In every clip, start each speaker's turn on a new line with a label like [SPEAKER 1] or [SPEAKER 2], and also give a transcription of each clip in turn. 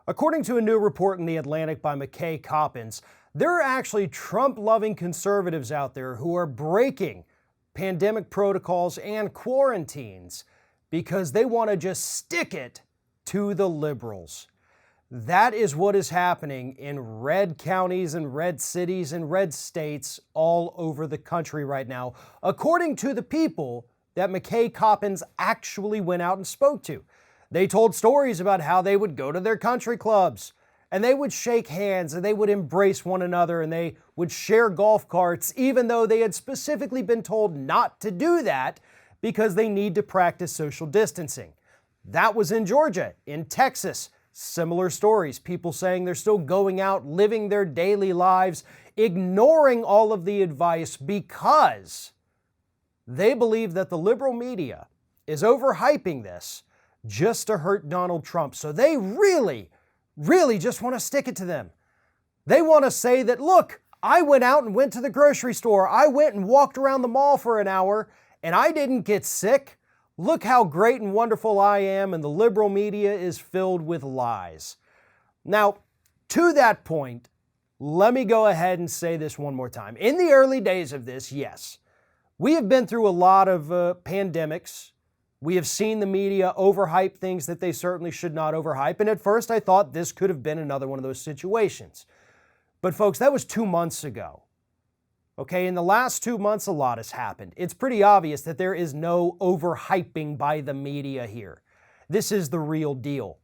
[SPEAKER 1] According to a new report in The Atlantic by McKay Coppins, there are actually Trump-loving conservatives out there who are breaking pandemic protocols and quarantines because they want to just stick it to the liberals. That is what is happening in red counties and red cities and red states all over the country right now, according to the people that McKay Coppins actually went out and spoke to. They told stories about how they would go to their country clubs and they would shake hands and they would embrace one another and they would share golf carts, even though they had specifically been told not to do that because they need to practice social distancing. That was in Georgia. In Texas, similar stories. People saying they're still going out, living their daily lives, ignoring all of the advice because they believe that the liberal media is overhyping this just to hurt Donald Trump. So they really just want to stick it to them. They want to say that, look, I went out and went to the grocery store. I went and walked around the mall for an hour and I didn't get sick. Look how great and wonderful I am, and the liberal media is filled with lies. Now, to that point, let me go ahead and say this one more time. In the early days of this, yes, we have been through a lot of pandemics. We have seen the media overhype things that they certainly should not overhype, and at first I thought this could have been another one of those situations. But folks, that was 2 months ago. Okay, in the last 2 months, a lot has happened. It's pretty obvious that there is no overhyping by the media here. This is the real deal.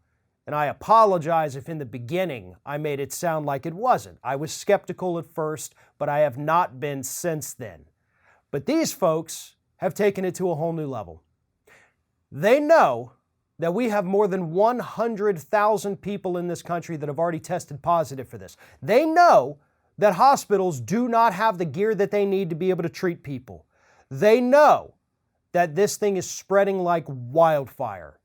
[SPEAKER 1] And I apologize if in the beginning I made it sound like it wasn't. I was skeptical at first, but I have not been since then. But these folks have taken it to a whole new level. They know that we have more than 100,000 people in this country that have already tested positive for this. They know that hospitals do not have the gear that they need to be able to treat people. They know that this thing is spreading like wildfire.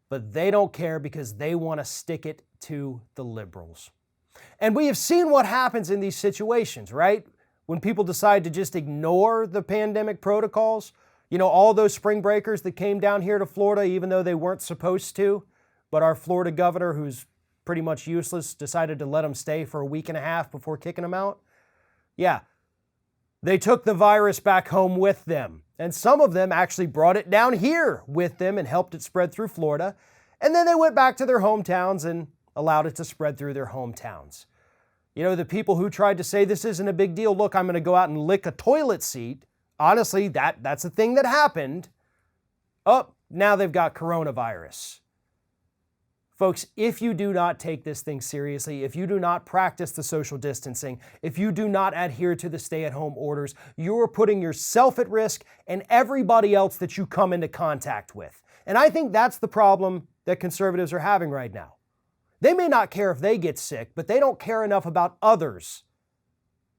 [SPEAKER 1] But they don't care because they want to stick it to the liberals. And we have seen what happens in these situations, right? When people decide to just ignore the pandemic protocols. You know, all those spring breakers that came down here to Florida, even though they weren't supposed to, but our Florida governor, who's pretty much useless, decided to let them stay for a week and a half before kicking them out. Yeah, they took the virus back home with them. And some of them actually brought it down here with them and helped it spread through Florida. And then they went back to their hometowns and allowed it to spread through their hometowns. You know, the people who tried to say this isn't a big deal, look, I'm going to go out and lick a toilet seat. Honestly, that's a thing that happened. Oh, now they've got coronavirus. Folks, if you do not take this thing seriously, if you do not practice the social distancing, if you do not adhere to the stay-at-home orders, you are putting yourself at risk and everybody else that you come into contact with. And I think that's the problem that conservatives are having right now. They may not care if they get sick, but they don't care enough about others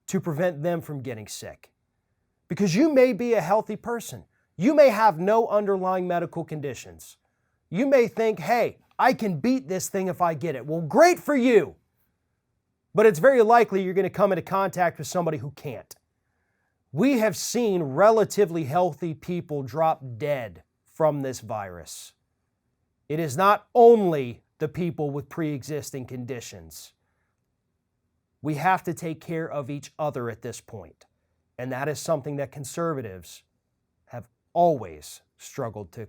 [SPEAKER 1] to prevent them from getting sick. Because you may be a healthy person. You may have no underlying medical conditions. You may think, hey, I can beat this thing if I get it. Well, great for you. But it's very likely you're going to come into contact with somebody who can't. We have seen relatively healthy people drop dead from this virus. It is not only the people with pre-existing conditions. We have to take care of each other at this point. And that is something that conservatives have always struggled to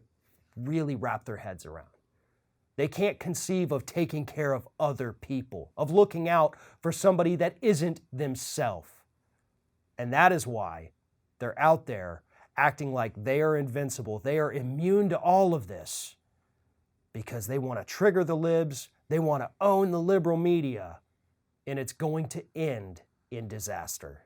[SPEAKER 1] really wrap their heads around. They can't conceive of taking care of other people, of looking out for somebody that isn't themselves. And that is why they're out there acting like they are invincible. They are immune to all of this because they want to trigger the libs. They want to own the liberal media. And it's going to end in disaster.